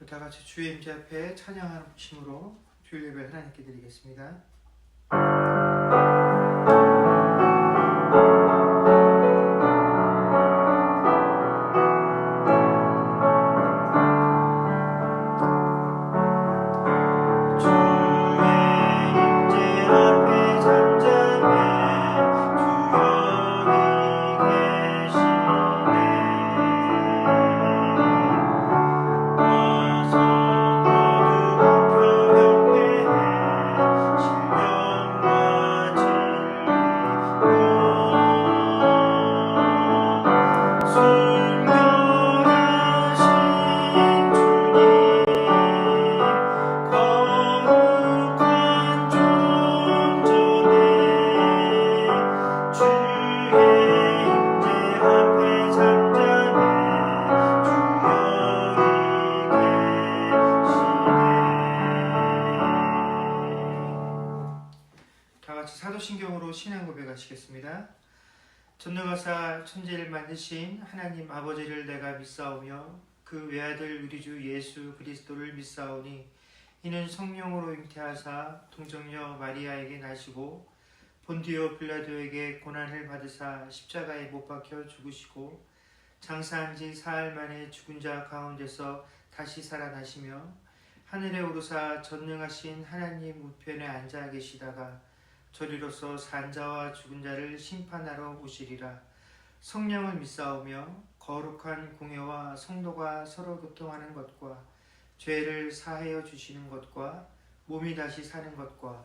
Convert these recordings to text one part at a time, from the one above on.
다 같이 주의 임재 앞에 찬양하심으로 주일 예배를 하나님께 드리겠습니다. 사도신경으로 신앙 고백하시겠습니다. 전능하사 천지를 만드신 하나님 아버지를 내가 믿사오며 그 외아들 우리 주 예수 그리스도를 믿사오니 이는 성령으로 잉태하사 동정녀 마리아에게 나시고 본디오 빌라도에게 고난을 받으사 십자가에 못 박혀 죽으시고 장사한 지 사흘 만에 죽은 자 가운데서 다시 살아나시며 하늘에 오르사 전능하신 하나님 우편에 앉아 계시다가 저리로서 산 자와 죽은 자를 심판하러 오시리라. 성령을 믿사오며 거룩한 공회와 성도가 서로 교통하는 것과 죄를 사하여 주시는 것과 몸이 다시 사는 것과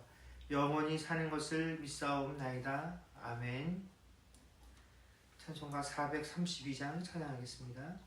영원히 사는 것을 믿사옵나이다. 아멘. 찬송가 432장 찬양하겠습니다.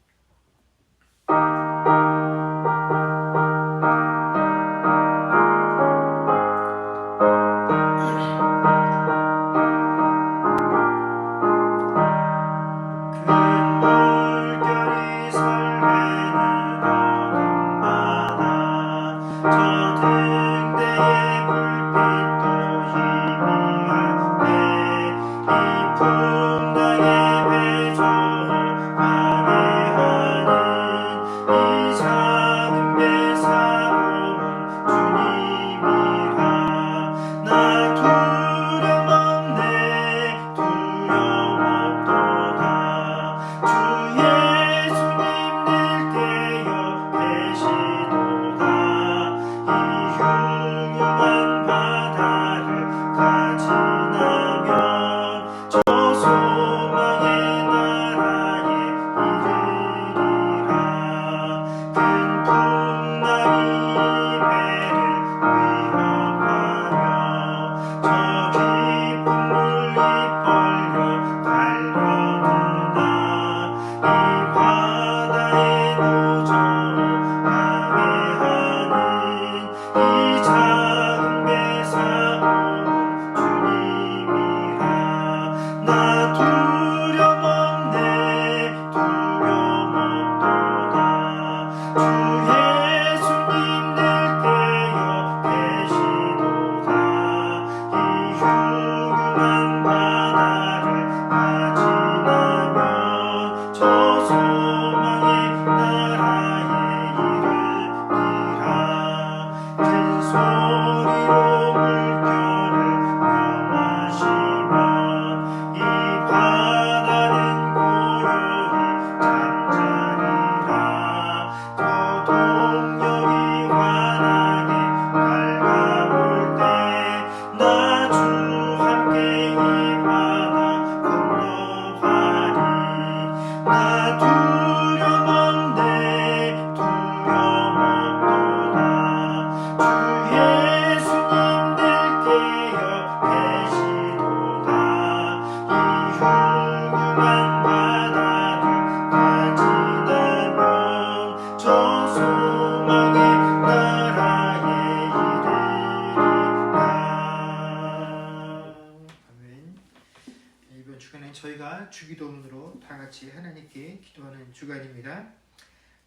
주기도문으로 다 같이 하나님께 기도하는 주간입니다.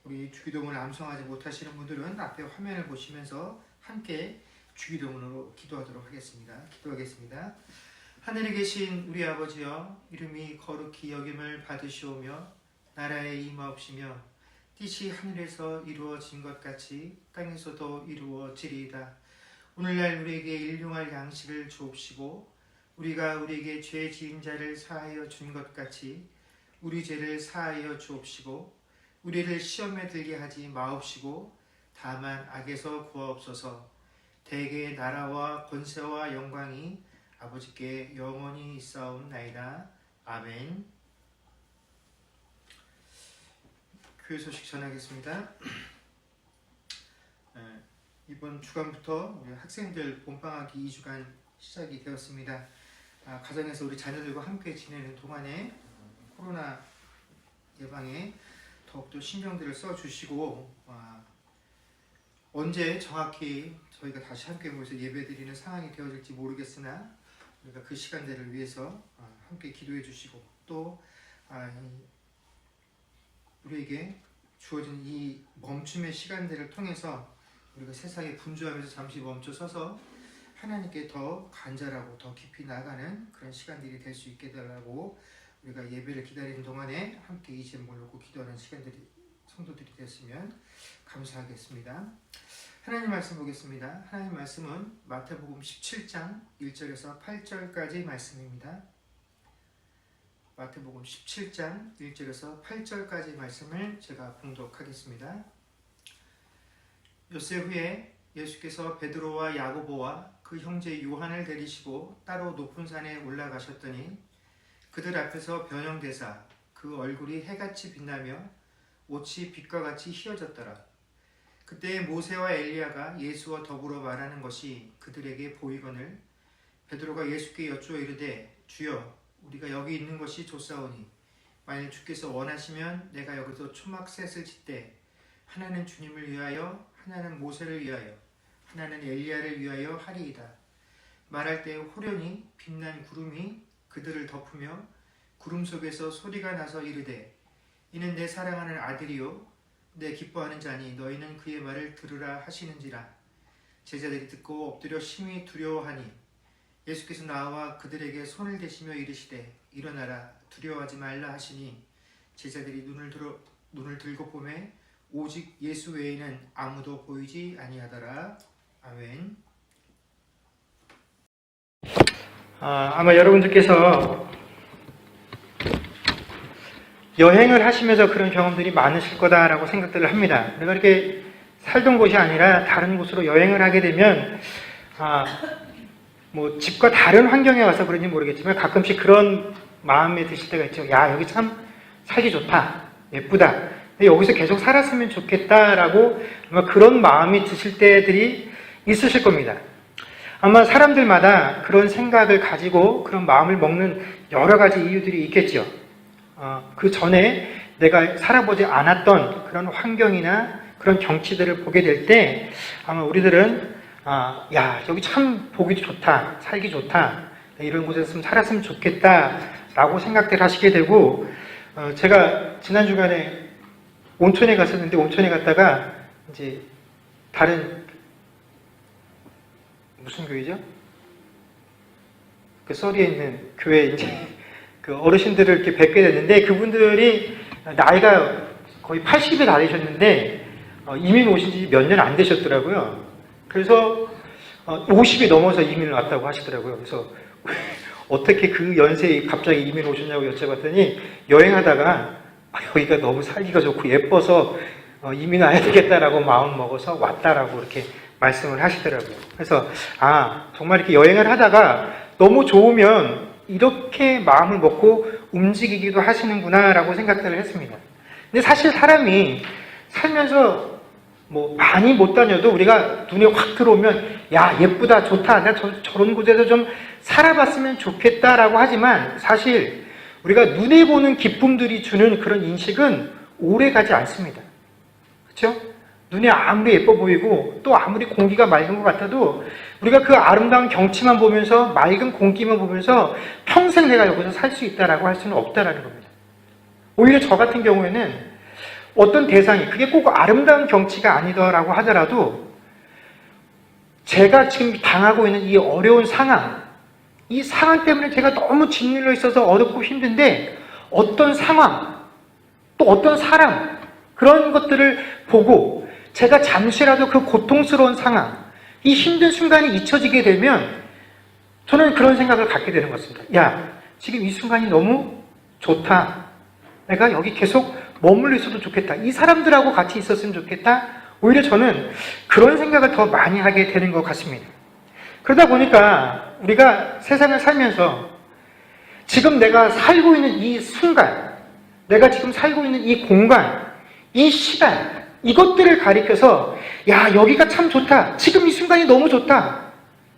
우리 주기도문을 암송하지 못하시는 분들은 앞에 화면을 보시면서 함께 주기도문으로 기도하도록 하겠습니다. 기도하겠습니다. 하늘에 계신 우리 아버지여, 이름이 거룩히 여김을 받으시오며 나라에 임하옵시며 뜻이 하늘에서 이루어진 것 같이 땅에서도 이루어지리이다. 오늘날 우리에게 일용할 양식을 주옵시고 우리가 우리에게 죄 지은 자를 사하여 준 것 같이 우리 죄를 사하여 주옵시고 우리를 시험에 들게 하지 마옵시고 다만 악에서 구하옵소서. 대개의 나라와 권세와 영광이 아버지께 영원히 있사옵나이다. 아멘. 교회 소식 전하겠습니다. 이번 주간부터 우리 학생들 봄방학이 2주간 시작이 되었습니다. 가정에서 우리 자녀들과 함께 지내는 동안에 코로나 예방에 더욱더 신경들을 써주시고 언제 정확히 저희가 다시 함께 모여서 예배드리는 상황이 되어질지 모르겠으나 우리가 그 시간들을 위해서 함께 기도해 주시고 또 우리에게 주어진 이 멈춤의 시간들을 통해서 우리가 세상에 분주하면서 잠시 멈춰 서서 하나님께 더 간절하고 더 깊이 나가는 그런 시간들이 될 수 있게 달라고 우리가 예배를 기다리는 동안에 함께 이 제목을 놓고 기도하는 시간들이 성도들이 되었으면 감사하겠습니다. 하나님 말씀 보겠습니다. 하나님 말씀은 마태복음 17장 1절에서 8절까지 말씀입니다. 마태복음 17장 1절에서 8절까지 말씀을 제가 봉독하겠습니다. 엿새 후에 예수께서 베드로와 야고보와 그 형제 요한을 데리시고 따로 높은 산에 올라가셨더니 그들 앞에서 변형되사 그 얼굴이 해같이 빛나며 옷이 빛과 같이 희어졌더라. 그때 모세와 엘리야가 예수와 더불어 말하는 것이 그들에게 보이거늘 베드로가 예수께 여쭈어 이르되 주여 우리가 여기 있는 것이 좋사오니 만일 주께서 원하시면 내가 여기서 초막셋을 짓되 하나는 주님을 위하여 하나는 모세를 위하여 하나는 엘리야를 위하여 하리이다. 말할 때 호련히 빛난 구름이 그들을 덮으며 구름 속에서 소리가 나서 이르되 이는 내 사랑하는 아들이요 내 기뻐하는 자니 너희는 그의 말을 들으라 하시는지라. 제자들이 듣고 엎드려 심히 두려워하니 예수께서 나와 그들에게 손을 대시며 이르시되 일어나라 두려워하지 말라 하시니 제자들이 눈을 들고 보매 오직 예수 외에는 아무도 보이지 아니하더라. 아멘. 아마 여러분들께서 여행을 하시면서 그런 경험들이 많으실 거다라고 생각들을 합니다. 내가 이렇게 살던 곳이 아니라 다른 곳으로 여행을 하게 되면 뭐 집과 다른 환경에 와서 그런지 모르겠지만 가끔씩 그런 마음에 드실 때가 있죠. 야, 여기 참 살기 좋다, 예쁘다, 근데 여기서 계속 살았으면 좋겠다라고 아마 그런 마음이 드실 때들이 있으실 겁니다. 아마 사람들마다 그런 생각을 가지고 그런 마음을 먹는 여러 가지 이유들이 있겠죠. 그 전에 내가 살아보지 않았던 그런 환경이나 그런 경치들을 보게 될 때 아마 우리들은 야, 여기 참 보기 좋다, 살기 좋다, 이런 곳에서 좀 살았으면 좋겠다라고 생각들 하시게 되고 제가 지난 주간에 온천에 갔었는데 온천에 갔다가 이제 다른 무슨 교회죠? 그 서리에 있는 교회 이제 그 어르신들을 이렇게 뵙게 됐는데 그분들이 나이가 거의 80이 다 되셨는데 이민 오신 지 몇 년 안 되셨더라고요. 그래서 50이 넘어서 이민을 왔다고 하시더라고요. 그래서 어떻게 그 연세에 갑자기 이민 오셨냐고 여쭤봤더니 여행하다가 여기가 너무 살기가 좋고 예뻐서 이민 와야 되겠다라고 마음 먹어서 왔다라고 이렇게 말씀을 하시더라고요. 그래서 정말 이렇게 여행을 하다가 너무 좋으면 이렇게 마음을 먹고 움직이기도 하시는구나 라고 생각들을 했습니다. 근데 사실 사람이 살면서 뭐 많이 못 다녀도 우리가 눈에 확 들어오면 야, 예쁘다, 좋다, 나 저런 곳에서 좀 살아봤으면 좋겠다라고 하지만 사실 우리가 눈에 보는 기쁨들이 주는 그런 인식은 오래 가지 않습니다. 그렇죠? 눈에 아무리 예뻐 보이고 또 아무리 공기가 맑은 것 같아도 우리가 그 아름다운 경치만 보면서 맑은 공기만 보면서 평생 내가 여기서 살 수 있다라고 할 수는 없다라는 겁니다. 오히려 저 같은 경우에는 어떤 대상이 그게 꼭 아름다운 경치가 아니더라고 하더라도 제가 지금 당하고 있는 이 어려운 상황, 이 상황 때문에 제가 너무 짓눌려 있어서 어렵고 힘든데 어떤 상황, 또 어떤 사람, 그런 것들을 보고 제가 잠시라도 그 고통스러운 상황, 이 힘든 순간이 잊혀지게 되면 저는 그런 생각을 갖게 되는 것입니다. 야, 지금 이 순간이 너무 좋다. 내가 여기 계속 머물러 있어도 좋겠다. 이 사람들하고 같이 있었으면 좋겠다. 오히려 저는 그런 생각을 더 많이 하게 되는 것 같습니다. 그러다 보니까 우리가 세상을 살면서 지금 내가 살고 있는 이 순간, 내가 지금 살고 있는 이 공간, 이 시간, 이것들을 가리켜서 야, 여기가 참 좋다. 지금 이 순간이 너무 좋다.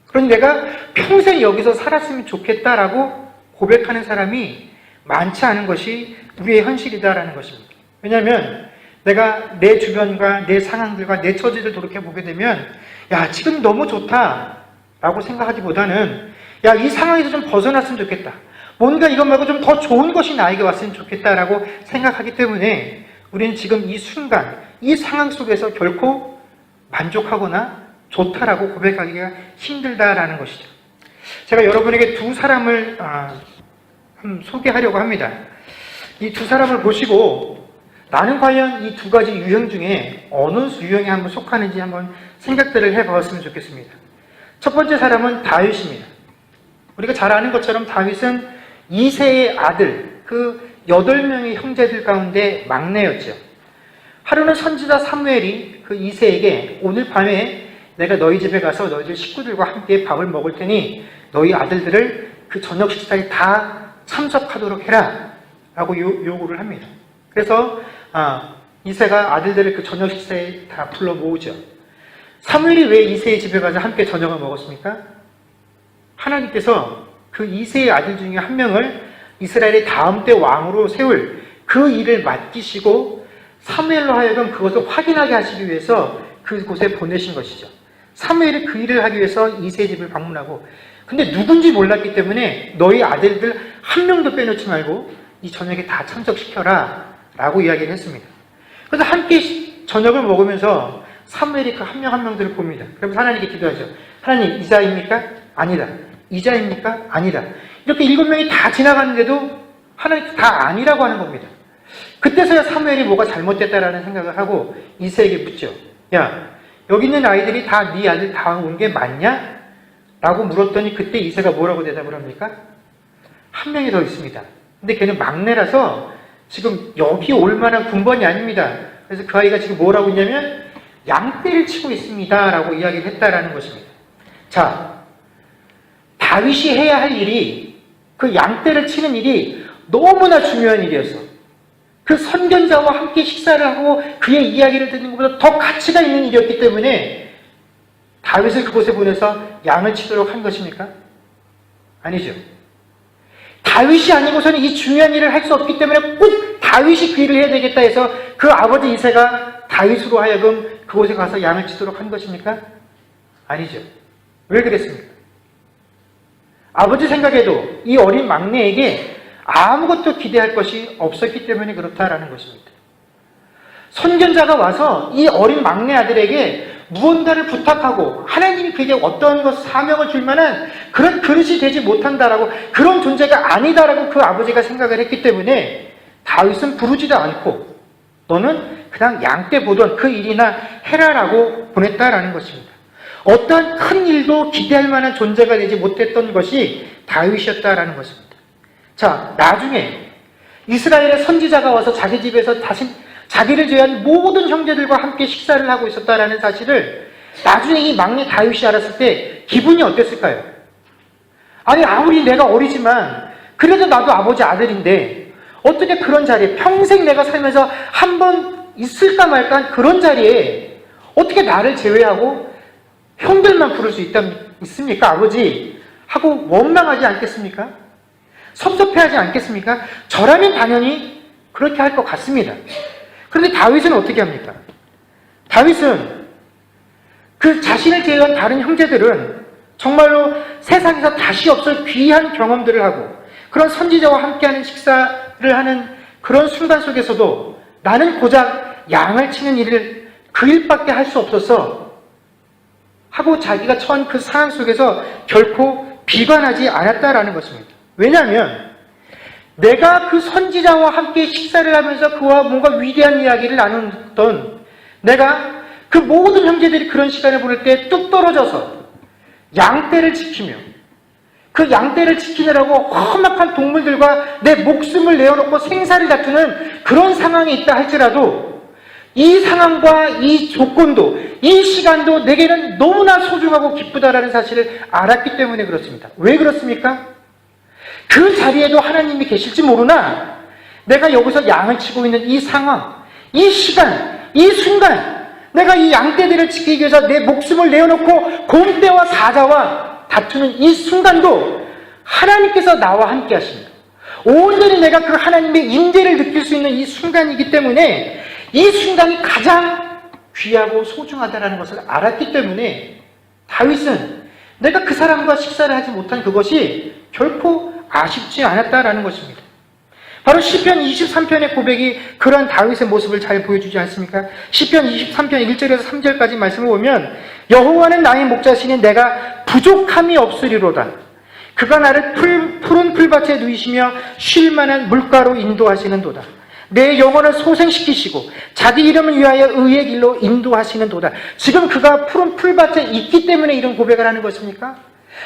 그러니 내가 평생 여기서 살았으면 좋겠다라고 고백하는 사람이 많지 않은 것이 우리의 현실이다라는 것입니다. 왜냐하면 내가 내 주변과 내 상황들과 내 처지를 돌이켜보게 되면 야, 지금 너무 좋다라고 생각하기보다는 야, 이 상황에서 좀 벗어났으면 좋겠다. 뭔가 이것 말고 좀 더 좋은 것이 나에게 왔으면 좋겠다라고 생각하기 때문에 우리는 지금 이 순간, 이 상황 속에서 결코 만족하거나 좋다라고 고백하기가 힘들다라는 것이죠. 제가 여러분에게 두 사람을 소개하려고 합니다. 이 두 사람을 보시고 나는 과연 이 두 가지 유형 중에 어느 유형에 한번 속하는지 한번 생각들을 해보았으면 좋겠습니다. 첫 번째 사람은 다윗입니다. 우리가 잘 아는 것처럼 다윗은 이새의 아들, 그 8명의 형제들 가운데 막내였죠. 하루는 선지자 사무엘이 그 이새에게 오늘 밤에 내가 너희 집에 가서 너희들 식구들과 함께 밥을 먹을 테니 너희 아들들을 그 저녁 식사에 다 참석하도록 해라 라고 요구를 합니다. 그래서 이새가 아들들을 그 저녁 식사에 다 불러 모으죠. 사무엘이 왜 이새의 집에 가서 함께 저녁을 먹었습니까? 하나님께서 그 이새의 아들 중에 한 명을 이스라엘의 다음 때 왕으로 세울 그 일을 맡기시고 사무엘로 하여금 그것을 확인하게 하시기 위해서 그곳에 보내신 것이죠. 사무엘이 그 일을 하기 위해서 이새의 집을 방문하고, 근데 누군지 몰랐기 때문에 너희 아들들 한 명도 빼놓지 말고 이 저녁에 다 참석시켜라 라고 이야기를 했습니다. 그래서 함께 저녁을 먹으면서 사무엘이 그 한 명 한 명들을 봅니다. 그러면서 하나님께 기도하죠. 하나님, 이자입니까? 아니다. 이자입니까? 아니다. 이렇게 7명이 다 지나갔는데도 하나님께서 다 아니라고 하는 겁니다. 그때서야 사무엘이 뭐가 잘못됐다라는 생각을 하고 이새에게 묻죠. 야, 여기 있는 아이들이 다 네 아들 다 온 게 맞냐? 라고 물었더니 그때 이새가 뭐라고 대답을 합니까? 한 명이 더 있습니다. 근데 걔는 막내라서 지금 여기 올 만한 군번이 아닙니다. 그래서 그 아이가 지금 뭐라고 했냐면 양떼를 치고 있습니다 라고 이야기를 했다라는 것입니다. 자, 다윗이 해야 할 일이, 그 양떼를 치는 일이 너무나 중요한 일이었어. 그 선견자와 함께 식사를 하고 그의 이야기를 듣는 것보다 더 가치가 있는 일이었기 때문에 다윗을 그곳에 보내서 양을 치도록 한 것입니까? 아니죠. 다윗이 아니고서는 이 중요한 일을 할 수 없기 때문에 꼭 다윗이 그 일을 해야 되겠다 해서 그 아버지 이새가 다윗으로 하여금 그곳에 가서 양을 치도록 한 것입니까? 아니죠. 왜 그랬습니까? 아버지 생각에도 이 어린 막내에게 아무것도 기대할 것이 없었기 때문에 그렇다라는 것입니다. 선견자가 와서 이 어린 막내 아들에게 무언가를 부탁하고 하나님이 그에게 어떤 것 사명을 줄 만한 그런 그릇이 되지 못한다라고, 그런 존재가 아니다라고 그 아버지가 생각을 했기 때문에 다윗은 부르지도 않고 너는 그냥 양떼 보던 그 일이나 해라라고 보냈다라는 것입니다. 어떠한 큰 일도 기대할 만한 존재가 되지 못했던 것이 다윗이었다라는 것입니다. 자, 나중에 이스라엘의 선지자가 와서 자기 집에서 다시 자기를 제외한 모든 형제들과 함께 식사를 하고 있었다라는 사실을 나중에 이 막내 다윗이 알았을 때 기분이 어땠을까요? 아니, 아무리 내가 어리지만 그래도 나도 아버지 아들인데 어떻게 그런 자리에, 평생 내가 살면서 한 번 있을까 말까 그런 자리에 어떻게 나를 제외하고 형들만 부를 수 있습니까? 아버지 하고 원망하지 않겠습니까? 섭섭해하지 않겠습니까? 저라면 당연히 그렇게 할 것 같습니다. 그런데 다윗은 어떻게 합니까? 다윗은 그 자신을 제외한 다른 형제들은 정말로 세상에서 다시 없을 귀한 경험들을 하고 그런 선지자와 함께하는 식사를 하는 그런 순간 속에서도 나는 고작 양을 치는 일을 그 일밖에 할 수 없어서 하고 자기가 처한 그 상황 속에서 결코 비관하지 않았다라는 것입니다. 왜냐하면 내가 그 선지자와 함께 식사를 하면서 그와 뭔가 위대한 이야기를 나누던 내가 그 모든 형제들이 그런 시간을 보낼 때 뚝 떨어져서 양떼를 지키며 그 양떼를 지키느라고 험악한 동물들과 내 목숨을 내어놓고 생사를 다투는 그런 상황이 있다 할지라도 이 상황과 이 조건도 이 시간도 내게는 너무나 소중하고 기쁘다라는 사실을 알았기 때문에 그렇습니다. 왜 그렇습니까? 그 자리에도 하나님이 계실지 모르나 내가 여기서 양을 치고 있는 이 상황, 이 시간, 이 순간 내가 이 양떼들을 지키기 위해서 내 목숨을 내어놓고 곰떼와 사자와 다투는 이 순간도 하나님께서 나와 함께 하십니다. 온전히 내가 그 하나님의 임재를 느낄 수 있는 이 순간이기 때문에 이 순간이 가장 귀하고 소중하다는 것을 알았기 때문에 다윗은 내가 그 사람과 식사를 하지 못한 그것이 결코 아쉽지 않았다라는 것입니다. 바로 시편 23편의 고백이 그러한 다윗의 모습을 잘 보여주지 않습니까? 시편 23편 1절에서 3절까지 말씀을 보면 여호와는 나의 목자시니 내가 부족함이 없으리로다. 그가 나를 푸른 풀밭에 누이시며 쉴 만한 물가로 인도하시는도다. 내 영혼을 소생시키시고 자기 이름을 위하여 의의 길로 인도하시는도다. 지금 그가 푸른 풀밭에 있기 때문에 이런 고백을 하는 것입니까?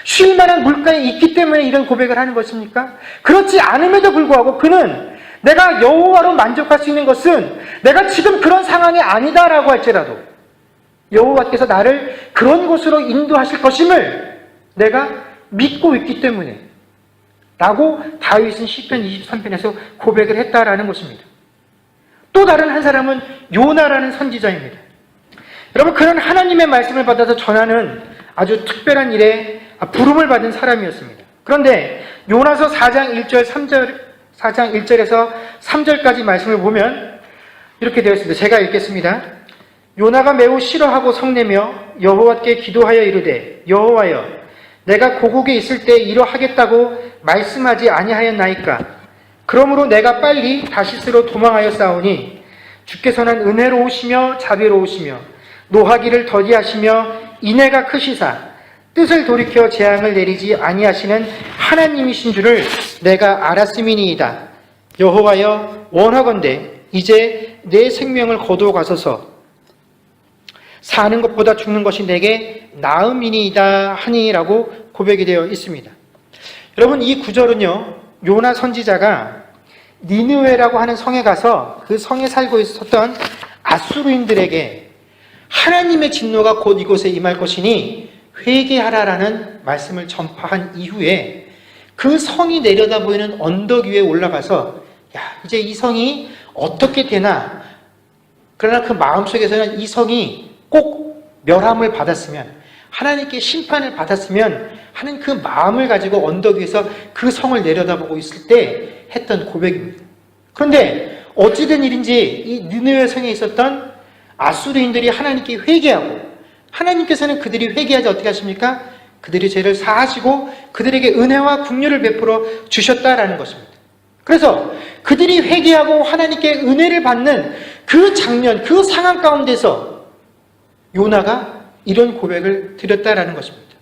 쉴 만한 물가에 있기 때문에 이런 고백을 하는 것입니까? 그렇지 않음에도 불구하고 그는 내가 여호와로 만족할 수 있는 것은 내가 지금 그런 상황이 아니다라고 할지라도 여호와께서 나를 그런 곳으로 인도하실 것임을 내가 믿고 있기 때문에 라고 다윗은 시편 23편에서 고백을 했다라는 것입니다. 또 다른 한 사람은 요나라는 선지자입니다. 여러분, 그런 하나님의 말씀을 받아서 전하는 아주 특별한 일에 부름을 받은 사람이었습니다. 그런데 요나서 4장 1절에서 3절까지 말씀을 보면 이렇게 되어 있습니다. 제가 읽겠습니다. 요나가 매우 싫어하고 성내며 여호와께 기도하여 이르되 여호와여 내가 고국에 있을 때 이러하겠다고 말씀하지 아니하였나이까. 그러므로 내가 빨리 다시스로 도망하여 싸우니 주께서는 은혜로우시며 자비로우시며 노하기를 더디하시며 인애가 크시사 뜻을 돌이켜 재앙을 내리지 아니하시는 하나님이신 줄을 내가 알았음이니이다. 여호와여 원하건대 이제 내 생명을 거두어 가소서. 사는 것보다 죽는 것이 내게 나음이니이다 하니라고 고백이 되어 있습니다. 여러분, 이 구절은요, 요나 선지자가 니느웨라고 하는 성에 가서 그 성에 살고 있었던 아수르인들에게 하나님의 진노가 곧 이곳에 임할 것이니 회개하라라는 말씀을 전파한 이후에 그 성이 내려다 보이는 언덕 위에 올라가서 이제 이 성이 어떻게 되나, 그러나 그 마음속에서는 이 성이 꼭 멸함을 받았으면, 하나님께 심판을 받았으면 하는 그 마음을 가지고 언덕 위에서 그 성을 내려다보고 있을 때 했던 고백입니다. 그런데 어찌된 일인지 이 니느웨 성에 있었던 아수르인들이 하나님께 회개하고, 하나님께서는 그들이 회개하지 어떻게 하십니까? 그들의 죄를 사하시고 그들에게 은혜와 긍휼을 베풀어 주셨다라는 것입니다. 그래서 그들이 회개하고 하나님께 은혜를 받는 그 장면, 그 상황 가운데서 요나가 이런 고백을 드렸다라는 것입니다.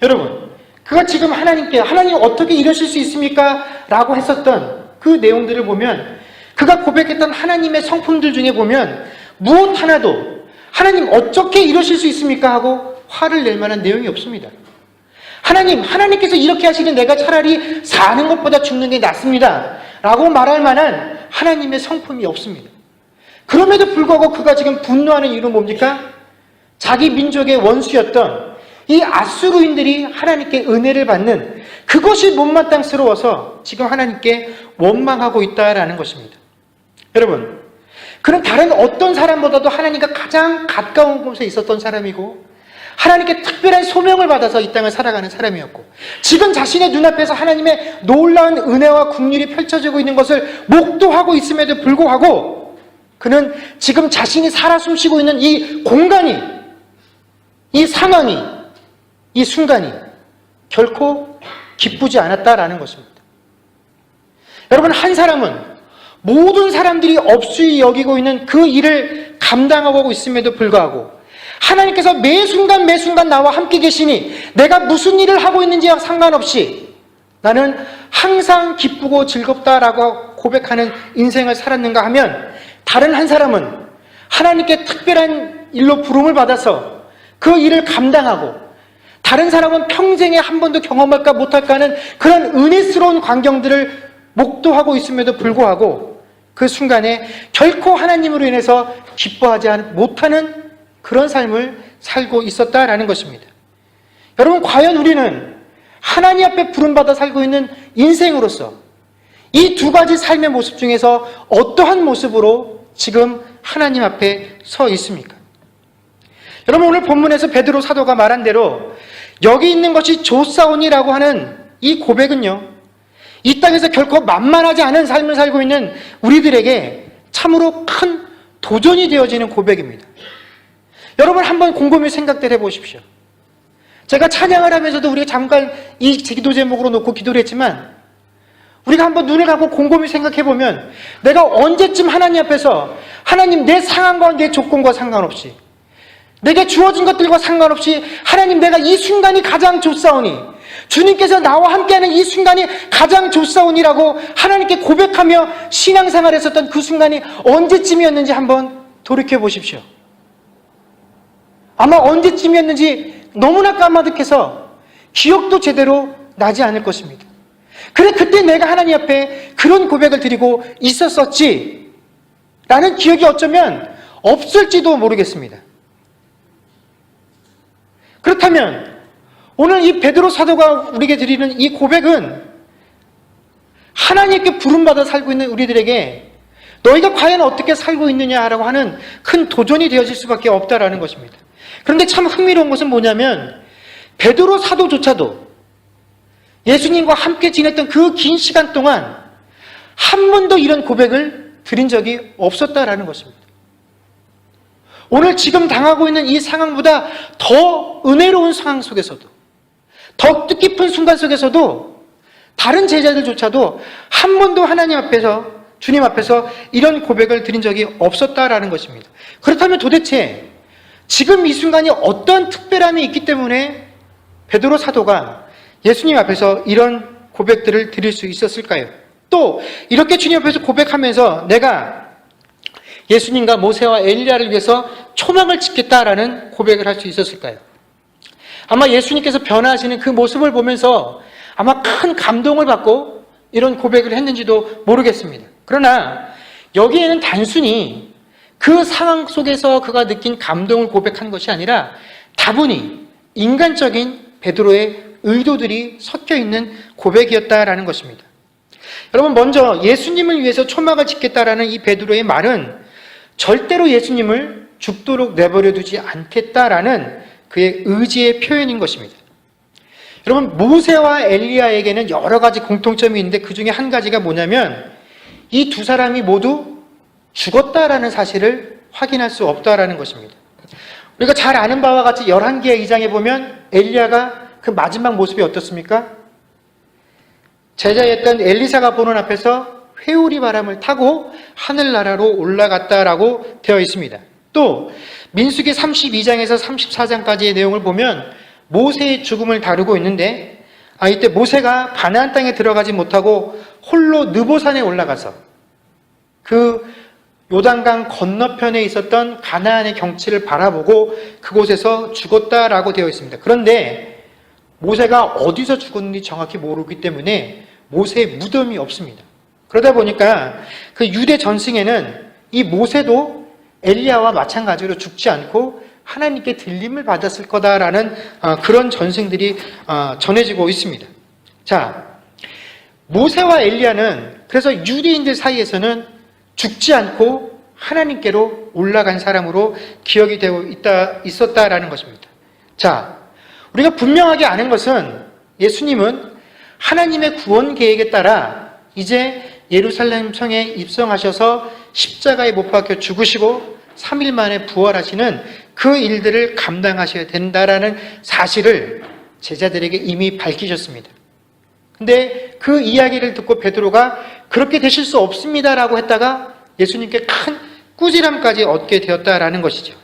여러분, 그가 지금 하나님께 하나님 어떻게 이러실 수 있습니까? 라고 했었던 그 내용들을 보면, 그가 고백했던 하나님의 성품들 중에 보면 무엇 하나도 하나님 어떻게 이러실 수 있습니까? 하고 화를 낼 만한 내용이 없습니다. 하나님께서 이렇게 하시니 내가 차라리 사는 것보다 죽는 게 낫습니다 라고 말할 만한 하나님의 성품이 없습니다. 그럼에도 불구하고 그가 지금 분노하는 이유는 뭡니까? 자기 민족의 원수였던 이 아수르인들이 하나님께 은혜를 받는 그것이 못마땅스러워서 지금 하나님께 원망하고 있다라는 것입니다. 여러분, 그는 다른 어떤 사람보다도 하나님과 가장 가까운 곳에 있었던 사람이고 하나님께 특별한 소명을 받아서 이 땅을 살아가는 사람이었고, 지금 자신의 눈앞에서 하나님의 놀라운 은혜와 긍휼이 펼쳐지고 있는 것을 목도하고 있음에도 불구하고 그는 지금 자신이 살아 숨쉬고 있는 이 공간이, 이 상황이, 이 순간이 결코 기쁘지 않았다라는 것입니다. 여러분, 한 사람은 모든 사람들이 업수히 여기고 있는 그 일을 감당하고 있음에도 불구하고 하나님께서 매 순간 나와 함께 계시니 내가 무슨 일을 하고 있는지와 상관없이 나는 항상 기쁘고 즐겁다라고 고백하는 인생을 살았는가 하면, 다른 한 사람은 하나님께 특별한 일로 부름을 받아서 그 일을 감당하고, 다른 사람은 평생에 한 번도 경험할까 못할까 하는 그런 은혜스러운 광경들을 목도하고 있음에도 불구하고 그 순간에 결코 하나님으로 인해서 기뻐하지 못하는 그런 삶을 살고 있었다라는 것입니다. 여러분, 과연 우리는 하나님 앞에 부름받아 살고 있는 인생으로서 이 두 가지 삶의 모습 중에서 어떠한 모습으로 지금 하나님 앞에 서 있습니까? 여러분, 오늘 본문에서 베드로 사도가 말한 대로 여기 있는 것이 조사온이라고 하는 이 고백은요, 이 땅에서 결코 만만하지 않은 삶을 살고 있는 우리들에게 참으로 큰 도전이 되어지는 고백입니다. 여러분, 한번 곰곰이 생각들 해보십시오. 제가 찬양을 하면서도 우리가 잠깐 이 기도 제목으로 놓고 기도를 했지만, 우리가 한번 눈을 감고 곰곰이 생각해보면 내가 언제쯤 하나님 앞에서, 하나님, 내 상황과 내 조건과 상관없이, 내게 주어진 것들과 상관없이, 하나님, 내가 이 순간이 가장 좋사오니, 주님께서 나와 함께하는 이 순간이 가장 좋사오니라고 하나님께 고백하며 신앙생활을 했었던 그 순간이 언제쯤이었는지 한번 돌이켜보십시오. 아마 언제쯤이었는지 너무나 까마득해서 기억도 제대로 나지 않을 것입니다. 그래, 그때 내가 하나님 앞에 그런 고백을 드리고 있었었지 라는 기억이 어쩌면 없을지도 모르겠습니다. 그렇다면 오늘 이 베드로 사도가 우리에게 드리는 이 고백은 하나님께 부름받아 살고 있는 우리들에게 너희가 과연 어떻게 살고 있느냐라고 하는 큰 도전이 되어질 수밖에 없다라는 것입니다. 그런데 참 흥미로운 것은 뭐냐면, 베드로 사도조차도 예수님과 함께 지냈던 그 긴 시간 동안 한 번도 이런 고백을 드린 적이 없었다라는 것입니다. 오늘 지금 당하고 있는 이 상황보다 더 은혜로운 상황 속에서도, 더 뜻깊은 순간 속에서도 다른 제자들조차도 한 번도 하나님 앞에서, 주님 앞에서 이런 고백을 드린 적이 없었다라는 것입니다. 그렇다면 도대체 지금 이 순간이 어떤 특별함이 있기 때문에 베드로 사도가 예수님 앞에서 이런 고백들을 드릴 수 있었을까요? 또 이렇게 주님 앞에서 고백하면서 내가 예수님과 모세와 엘리야를 위해서 초막을 짓겠다라는 고백을 할 수 있었을까요? 아마 예수님께서 변화하시는 그 모습을 보면서 아마 큰 감동을 받고 이런 고백을 했는지도 모르겠습니다. 그러나 여기에는 단순히 그 상황 속에서 그가 느낀 감동을 고백한 것이 아니라 다분히 인간적인 베드로의 의도들이 섞여 있는 고백이었다라는 것입니다. 여러분, 먼저 예수님을 위해서 초막을 짓겠다라는 이 베드로의 말은 절대로 예수님을 죽도록 내버려 두지 않겠다라는 그의 의지의 표현인 것입니다. 여러분, 모세와 엘리야에게는 여러 가지 공통점이 있는데 그 중에 한 가지가 뭐냐면 이 두 사람이 모두 죽었다라는 사실을 확인할 수 없다라는 것입니다. 우리가 잘 아는 바와 같이 11개의 2장에 보면 엘리야가 그 마지막 모습이 어떻습니까? 제자였던 엘리사가 보는 앞에서 회오리 바람을 타고 하늘나라로 올라갔다라고 되어 있습니다. 또 민수기 32장에서 34장까지의 내용을 보면 모세의 죽음을 다루고 있는데, 이때 모세가 가나안 땅에 들어가지 못하고 홀로 느보산에 올라가서 그 요단강 건너편에 있었던 가나안의 경치를 바라보고 그곳에서 죽었다라고 되어 있습니다. 그런데 모세가 어디서 죽었는지 정확히 모르기 때문에 모세의 무덤이 없습니다. 그러다 보니까 그 유대 전승에는 이 모세도 엘리야와 마찬가지로 죽지 않고 하나님께 들림을 받았을 거다라는 그런 전승들이 전해지고 있습니다. 자, 모세와 엘리야는 그래서 유대인들 사이에서는 죽지 않고 하나님께로 올라간 사람으로 기억이 되고 있었다라는 것입니다. 자, 우리가 분명하게 아는 것은 예수님은 하나님의 구원 계획에 따라 이제 예루살렘 성에 입성하셔서 십자가에 못 박혀 죽으시고 3일 만에 부활하시는 그 일들을 감당하셔야 된다라는 사실을 제자들에게 이미 밝히셨습니다. 근데 그 이야기를 듣고 베드로가 그렇게 되실 수 없습니다라고 했다가 예수님께 큰 꾸지람까지 얻게 되었다라는 것이죠.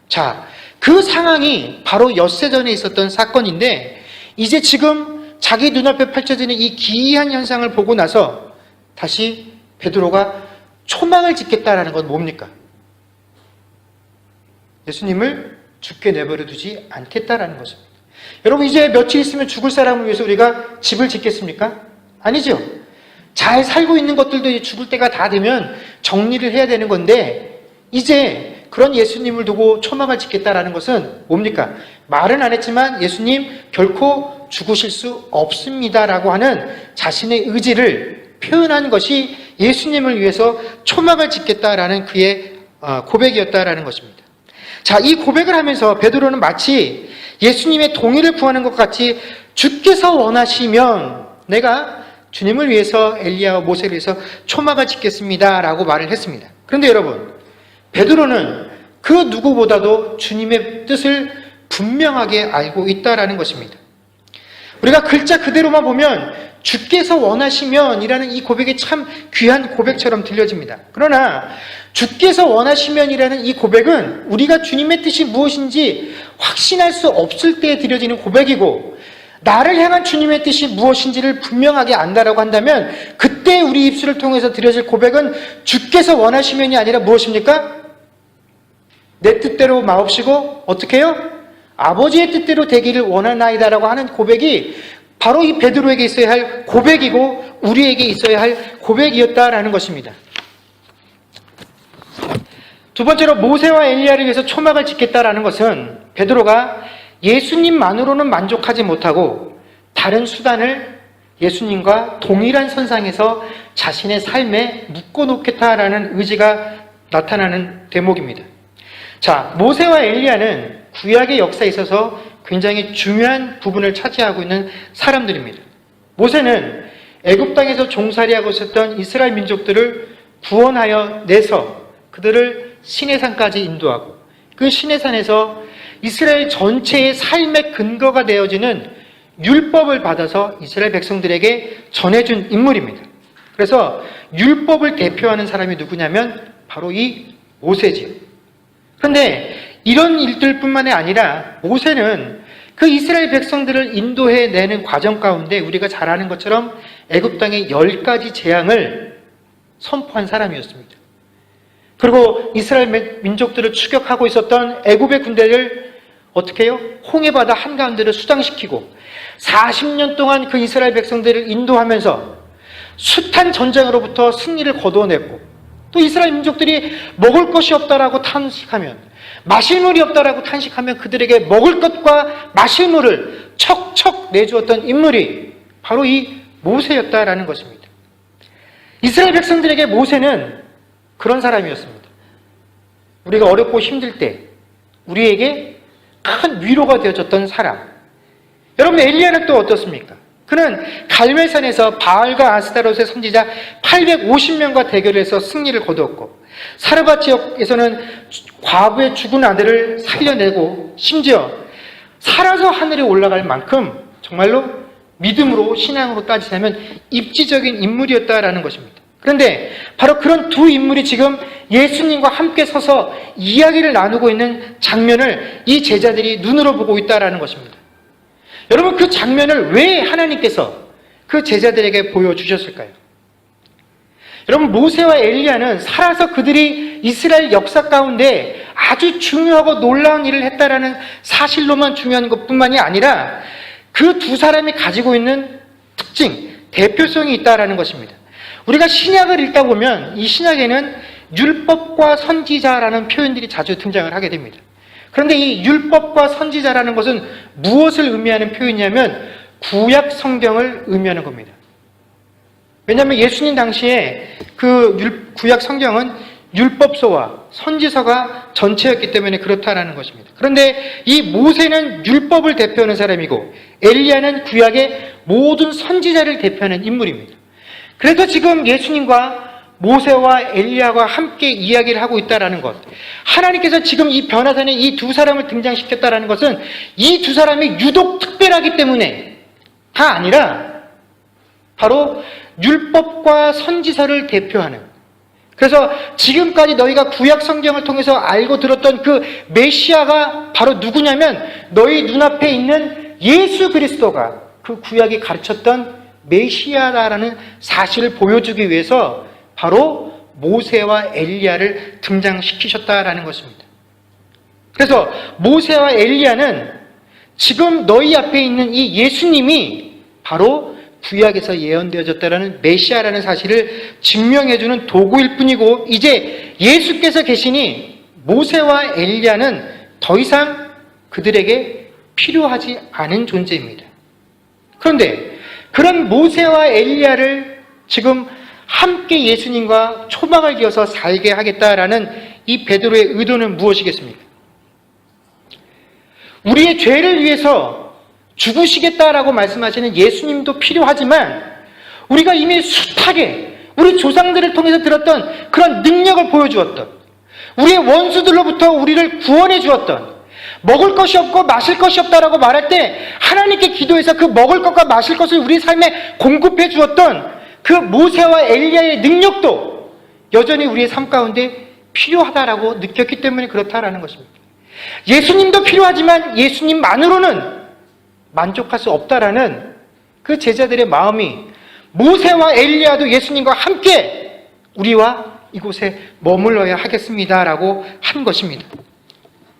자, 그 상황이 바로 엿새 전에 있었던 사건인데 이제 지금 자기 눈앞에 펼쳐지는 이 기이한 현상을 보고 나서 다시 베드로가 초망을 짓겠다라는 건 뭡니까? 예수님을 죽게 내버려 두지 않겠다라는 것입니다. 여러분, 이제 며칠 있으면 죽을 사람을 위해서 우리가 집을 짓겠습니까? 아니죠. 잘 살고 있는 것들도 이제 죽을 때가 다 되면 정리를 해야 되는 건데, 이제 그런 예수님을 두고 초막을 짓겠다라는 것은 뭡니까? 말은 안 했지만 예수님 결코 죽으실 수 없습니다라고 하는 자신의 의지를 표현한 것이 예수님을 위해서 초막을 짓겠다라는 그의 고백이었다라는 것입니다. 자, 이 고백을 하면서 베드로는 마치 예수님의 동의를 구하는 것 같이 주께서 원하시면 내가 주님을 위해서 엘리야와 모세를 위해서 초막을 짓겠습니다 라고 말을 했습니다. 그런데 여러분, 베드로는 그 누구보다도 주님의 뜻을 분명하게 알고 있다라는 것입니다. 우리가 글자 그대로만 보면 주께서 원하시면 이라는 이 고백이 참 귀한 고백처럼 들려집니다. 그러나 주께서 원하시면 이라는 이 고백은 우리가 주님의 뜻이 무엇인지 확신할 수 없을 때 드려지는 고백이고, 나를 향한 주님의 뜻이 무엇인지를 분명하게 안다라고 한다면 그때 우리 입술을 통해서 드려질 고백은 주께서 원하시면이 아니라 무엇입니까? 내 뜻대로 마옵시고 어떻게 해요? 아버지의 뜻대로 되기를 원하나이다라고 하는 고백이 바로 이 베드로에게 있어야 할 고백이고 우리에게 있어야 할 고백이었다라는 것입니다. 두 번째로 모세와 엘리야를 위해서 초막을 짓겠다라는 것은 베드로가 예수님만으로는 만족하지 못하고 다른 수단을 예수님과 동일한 선상에서 자신의 삶에 묶어놓겠다라는 의지가 나타나는 대목입니다. 자, 모세와 엘리야는 구약의 역사에 있어서 굉장히 중요한 부분을 차지하고 있는 사람들입니다. 모세는 애굽 땅에서 종살이하고 있었던 이스라엘 민족들을 구원하여 내서 그들을 시내산까지 인도하고 그 시내산에서 이스라엘 전체의 삶의 근거가 되어지는 율법을 받아서 이스라엘 백성들에게 전해준 인물입니다. 그래서 율법을 대표하는 사람이 누구냐면 바로 이 모세지요. 그런데 이런 일들뿐만이 아니라 모세는 그 이스라엘 백성들을 인도해내는 과정 가운데 우리가 잘 아는 것처럼 애굽 땅의 10가지 재앙을 선포한 사람이었습니다. 그리고 이스라엘 민족들을 추격하고 있었던 애굽의 군대를 어떻게 해요? 홍해바다 한가운데를 수장시키고 40년 동안 그 이스라엘 백성들을 인도하면서 숱한 전쟁으로부터 승리를 거두어냈고, 또 이스라엘 민족들이 먹을 것이 없다라고 탄식하면, 마실 물이 없다라고 탄식하면 그들에게 먹을 것과 마실 물을 척척 내주었던 인물이 바로 이 모세였다라는 것입니다. 이스라엘 백성들에게 모세는 그런 사람이었습니다. 우리가 어렵고 힘들 때 우리에게 큰 위로가 되어줬던 사람. 여러분, 엘리야는 또 어떻습니까? 그는 갈멜산에서 바알과 아스타롯의 선지자 850명과 대결해서 승리를 거두었고, 사르밧 지역에서는 과부의 죽은 아들을 살려내고 심지어 살아서 하늘에 올라갈 만큼 정말로 믿음으로, 신앙으로 따지자면 입지적인 인물이었다라는 것입니다. 그런데 바로 그런 두 인물이 지금 예수님과 함께 서서 이야기를 나누고 있는 장면을 이 제자들이 눈으로 보고 있다라는 것입니다. 여러분, 그 장면을 왜 하나님께서 그 제자들에게 보여주셨을까요? 여러분, 모세와 엘리야는 살아서 그들이 이스라엘 역사 가운데 아주 중요하고 놀라운 일을 했다라는 사실로만 중요한 것뿐만이 아니라 그 두 사람이 가지고 있는 특징, 대표성이 있다라는 것입니다. 우리가 신약을 읽다 보면 이 신약에는 율법과 선지자라는 표현들이 자주 등장을 하게 됩니다. 그런데 이 율법과 선지자라는 것은 무엇을 의미하는 표현이냐면 구약 성경을 의미하는 겁니다. 왜냐하면 예수님 당시에 그 구약 성경은 율법서와 선지서가 전체였기 때문에 그렇다라는 것입니다. 그런데 이 모세는 율법을 대표하는 사람이고 엘리야는 구약의 모든 선지자를 대표하는 인물입니다. 그래서 지금 예수님과 모세와 엘리야가 함께 이야기를 하고 있다는 것, 하나님께서 지금 이 변화산에 이 두 사람을 등장시켰다는 것은 이 두 사람이 유독 특별하기 때문에 다 아니라 바로 율법과 선지서를 대표하는, 그래서 지금까지 너희가 구약 성경을 통해서 알고 들었던 그 메시아가 바로 누구냐면 너희 눈앞에 있는 예수 그리스도가 그 그 구약이 가르쳤던 메시아라는 사실을 보여주기 위해서 바로 모세와 엘리야를 등장시키셨다라는 것입니다. 그래서 모세와 엘리야는 지금 너희 앞에 있는 이 예수님이 바로 구약에서 예언되어졌다라는 메시아라는 사실을 증명해주는 도구일 뿐이고, 이제 예수께서 계시니 모세와 엘리야는 더 이상 그들에게 필요하지 않은 존재입니다. 그런데 그런 모세와 엘리야를 지금 함께 예수님과 초막을 기어서 살게 하겠다라는 이 베드로의 의도는 무엇이겠습니까? 우리의 죄를 위해서 죽으시겠다라고 말씀하시는 예수님도 필요하지만, 우리가 이미 숱하게 우리 조상들을 통해서 들었던 그런 능력을 보여주었던, 우리의 원수들로부터 우리를 구원해 주었던, 먹을 것이 없고 마실 것이 없다라고 말할 때 하나님께 기도해서 그 먹을 것과 마실 것을 우리 삶에 공급해 주었던 그 모세와 엘리야의 능력도 여전히 우리의 삶 가운데 필요하다라고 느꼈기 때문에 그렇다라는 것입니다. 예수님도 필요하지만 예수님만으로는 만족할 수 없다라는 그 제자들의 마음이 모세와 엘리야도 예수님과 함께 우리와 이곳에 머물러야 하겠습니다라고 한 것입니다.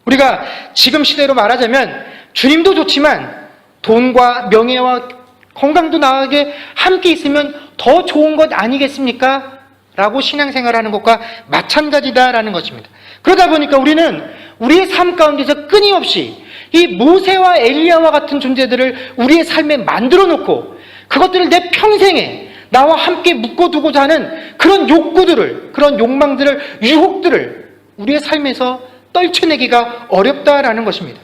우리가 지금 시대로 말하자면 주님도 좋지만 돈과 명예와 건강도 나에게 함께 있으면 더 좋은 것 아니겠습니까? 라고 신앙생활하는 것과 마찬가지다라는 것입니다. 그러다 보니까 우리는 우리의 삶 가운데서 끊임없이 이 모세와 엘리야와 같은 존재들을 우리의 삶에 만들어 놓고 그것들을 내 평생에 나와 함께 묶어두고자 하는 그런 욕구들을, 그런 욕망들을, 유혹들을 우리의 삶에서 떨쳐내기가 어렵다라는 것입니다.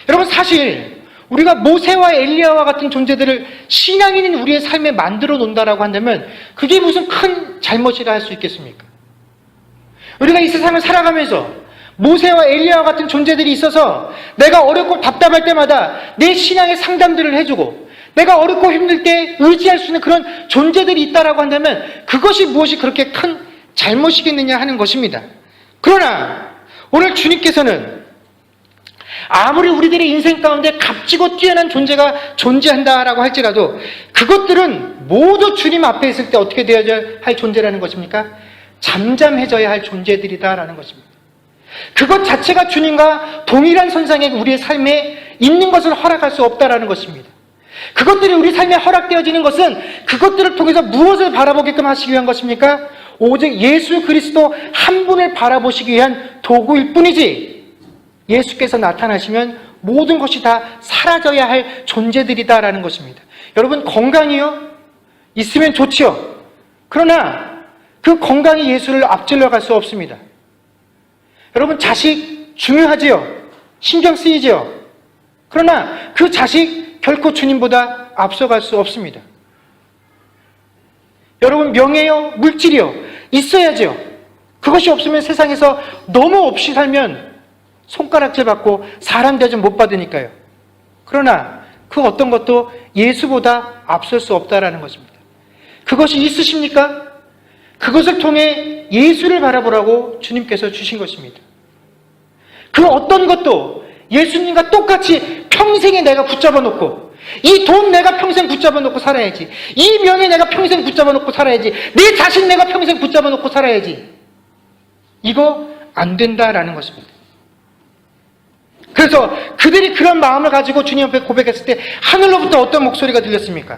여러분, 사실 우리가 모세와 엘리야와 같은 존재들을 신앙인인 우리의 삶에 만들어 놓는다라고 한다면 그게 무슨 큰 잘못이라 할 수 있겠습니까? 우리가 이 세상을 살아가면서 모세와 엘리야와 같은 존재들이 있어서 내가 어렵고 답답할 때마다 내 신앙의 상담들을 해주고, 내가 어렵고 힘들 때 의지할 수 있는 그런 존재들이 있다라고 한다면 그것이 무엇이 그렇게 큰 잘못이겠느냐 하는 것입니다. 그러나 오늘 주님께서는 아무리 우리들의 인생 가운데 값지고 뛰어난 존재가 존재한다라고 할지라도 그것들은 모두 주님 앞에 있을 때 어떻게 되어야 할 존재라는 것입니까? 잠잠해져야 할 존재들이다라는 것입니다. 그것 자체가 주님과 동일한 선상에 우리의 삶에 있는 것을 허락할 수 없다라는 것입니다. 그것들이 우리 삶에 허락되어지는 것은 그것들을 통해서 무엇을 바라보게끔 하시기 위한 것입니까? 오직 예수 그리스도 한 분을 바라보시기 위한 도구일 뿐이지, 예수께서 나타나시면 모든 것이 다 사라져야 할 존재들이다라는 것입니다. 여러분, 건강이요? 있으면 좋지요. 그러나 그 건강이 예수를 앞질러 갈 수 없습니다. 여러분, 자식 중요하지요? 신경 쓰이지요? 그러나 그 자식 결코 주님보다 앞서갈 수 없습니다. 여러분, 명예요? 물질이요? 있어야지요. 그것이 없으면 세상에서 너무 없이 살면 손가락질 받고 사람 대접 못 받으니까요. 그러나 그 어떤 것도 예수보다 앞설 수 없다라는 것입니다. 그것이 있으십니까? 그것을 통해 예수를 바라보라고 주님께서 주신 것입니다. 그 어떤 것도 예수님과 똑같이 평생에 내가 붙잡아 놓고, 이 돈 내가 평생 붙잡아 놓고 살아야지, 이 명예 내가 평생 붙잡아 놓고 살아야지, 내 자신 내가 평생 붙잡아 놓고 살아야지, 이거 안 된다라는 것입니다. 그래서 그들이 그런 마음을 가지고 주님 앞에 고백했을 때 하늘로부터 어떤 목소리가 들렸습니까?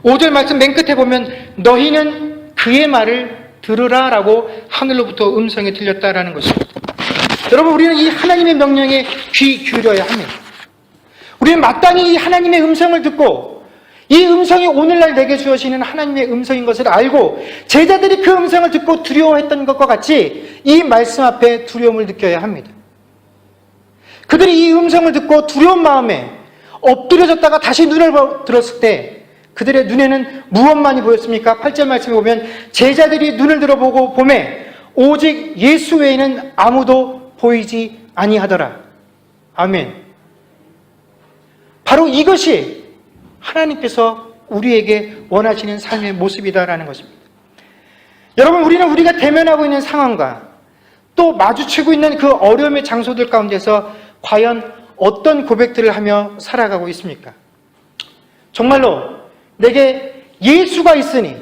5절 말씀 맨 끝에 보면 너희는 그의 말을 들으라 라고 하늘로부터 음성이 들렸다라는 것입니다. 여러분, 우리는 이 하나님의 명령에 귀 기울여야 합니다. 우리는 마땅히 이 하나님의 음성을 듣고 이 음성이 오늘날 내게 주어지는 하나님의 음성인 것을 알고 제자들이 그 음성을 듣고 두려워했던 것과 같이 이 말씀 앞에 두려움을 느껴야 합니다. 그들이 이 음성을 듣고 두려운 마음에 엎드려졌다가 다시 눈을 들었을 때 그들의 눈에는 무엇만이 보였습니까? 8절 말씀에 보면 제자들이 눈을 들어보고 보매 오직 예수 외에는 아무도 보이지 아니하더라. 아멘. 바로 이것이 하나님께서 우리에게 원하시는 삶의 모습이다라는 것입니다. 여러분, 우리는 우리가 대면하고 있는 상황과 또 마주치고 있는 그 어려움의 장소들 가운데서 과연 어떤 고백들을 하며 살아가고 있습니까? 정말로 내게 예수가 있으니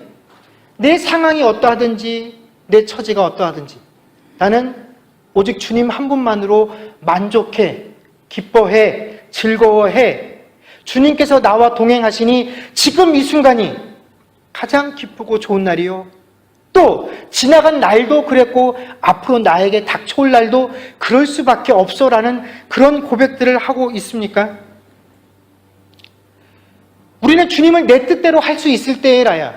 내 상황이 어떠하든지 내 처지가 어떠하든지 나는 오직 주님 한 분만으로 만족해, 기뻐해, 즐거워해. 주님께서 나와 동행하시니 지금 이 순간이 가장 기쁘고 좋은 날이요. 또 지나간 날도 그랬고 앞으로 나에게 닥쳐올 날도 그럴 수밖에 없어라는 그런 고백들을 하고 있습니까? 우리는 주님을 내 뜻대로 할 수 있을 때라야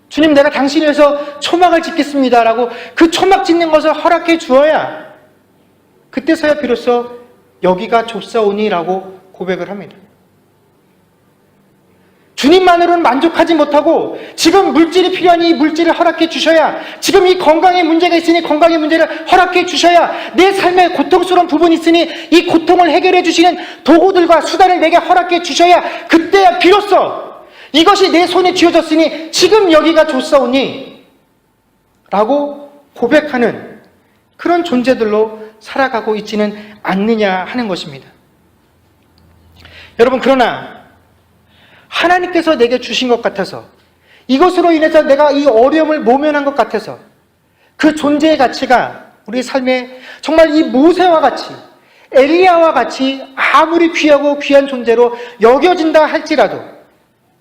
주님 내가 당신을 위해서 초막을 짓겠습니다라고 그 초막 짓는 것을 허락해 주어야 그때서야 비로소 여기가 좁사오니라고 고백을 합니다. 주님만으로는 만족하지 못하고 지금 물질이 필요하니 이 물질을 허락해 주셔야, 지금 이 건강에 문제가 있으니 건강의 문제를 허락해 주셔야, 내 삶에 고통스러운 부분이 있으니 이 고통을 해결해 주시는 도구들과 수단을 내게 허락해 주셔야 그때야 비로소 이것이 내 손에 쥐어졌으니 지금 여기가 좋사오니 라고 고백하는 그런 존재들로 살아가고 있지는 않느냐 하는 것입니다. 여러분, 그러나 하나님께서 내게 주신 것 같아서, 이것으로 인해서 내가 이 어려움을 모면한 것 같아서 그 존재의 가치가 우리 삶에 정말 이 모세와 같이, 엘리야와 같이 아무리 귀하고 귀한 존재로 여겨진다 할지라도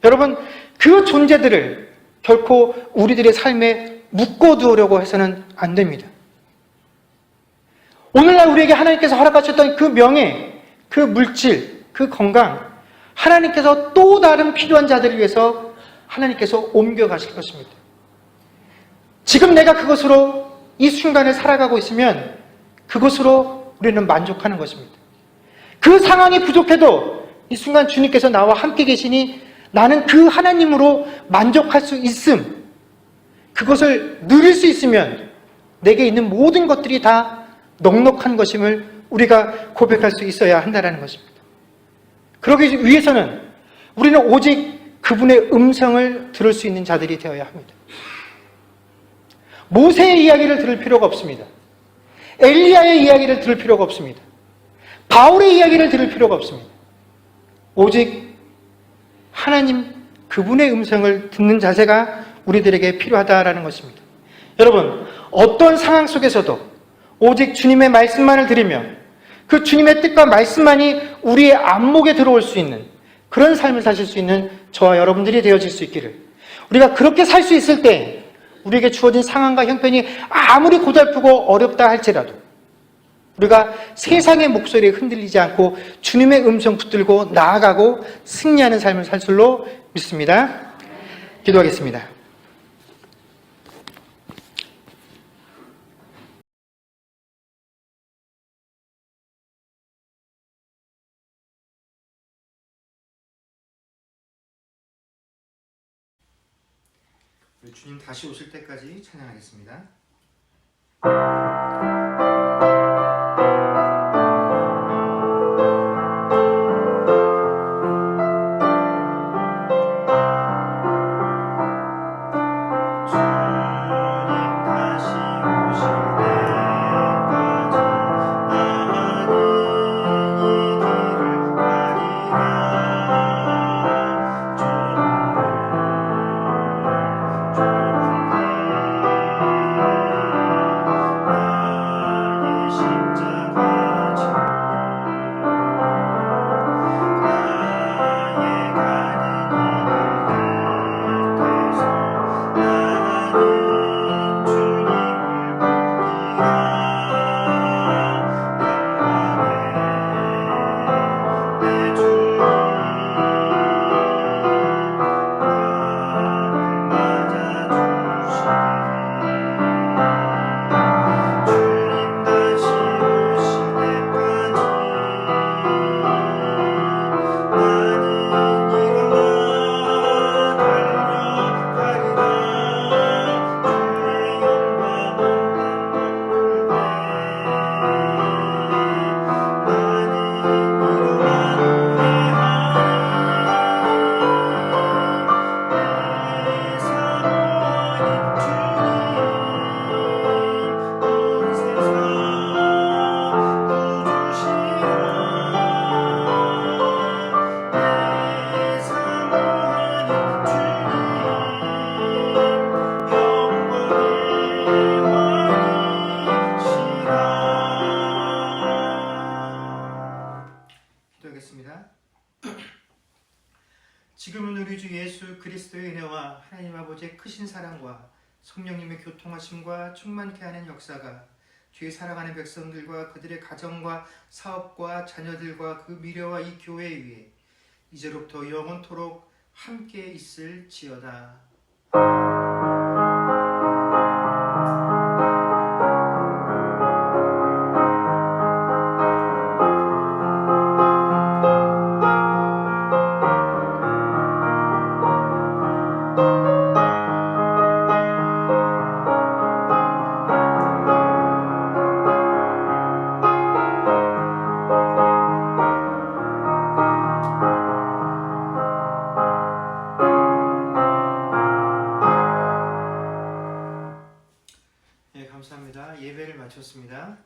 여러분, 그 존재들을 결코 우리들의 삶에 묶어두려고 해서는 안 됩니다. 오늘날 우리에게 하나님께서 허락하셨던 그 명예, 그 물질, 그 건강, 하나님께서 또 다른 필요한 자들을 위해서 하나님께서 옮겨가실 것입니다. 지금 내가 그것으로 이 순간을 살아가고 있으면 그것으로 우리는 만족하는 것입니다. 그 상황이 부족해도 이 순간 주님께서 나와 함께 계시니 나는 그 하나님으로 만족할 수 있음, 그것을 누릴 수 있으면 내게 있는 모든 것들이 다 넉넉한 것임을 우리가 고백할 수 있어야 한다는 것입니다. 그러기 위해서는 우리는 오직 그분의 음성을 들을 수 있는 자들이 되어야 합니다. 모세의 이야기를 들을 필요가 없습니다. 엘리야의 이야기를 들을 필요가 없습니다. 바울의 이야기를 들을 필요가 없습니다. 오직 하나님 그분의 음성을 듣는 자세가 우리들에게 필요하다라는 것입니다. 여러분, 어떤 상황 속에서도 오직 주님의 말씀만을 들으며 그 주님의 뜻과 말씀만이 우리의 안목에 들어올 수 있는 그런 삶을 사실 수 있는 저와 여러분들이 되어질 수 있기를, 우리가 그렇게 살 수 있을 때 우리에게 주어진 상황과 형편이 아무리 고달프고 어렵다 할지라도 우리가 세상의 목소리에 흔들리지 않고 주님의 음성 붙들고 나아가고 승리하는 삶을 살 줄로 믿습니다. 기도하겠습니다. 우리 주님 다시 오실 때까지 찬양하겠습니다. 아버지의 크신 사랑과 성령님의 교통하심과 충만케 하는 역사가 주의 사랑하는 백성들과 그들의 가정과 사업과 자녀들과 그 미래와 이 교회 위에 이제로부터 영원토록 함께 있을지어다. 네, 감사합니다. 예배를 마쳤습니다.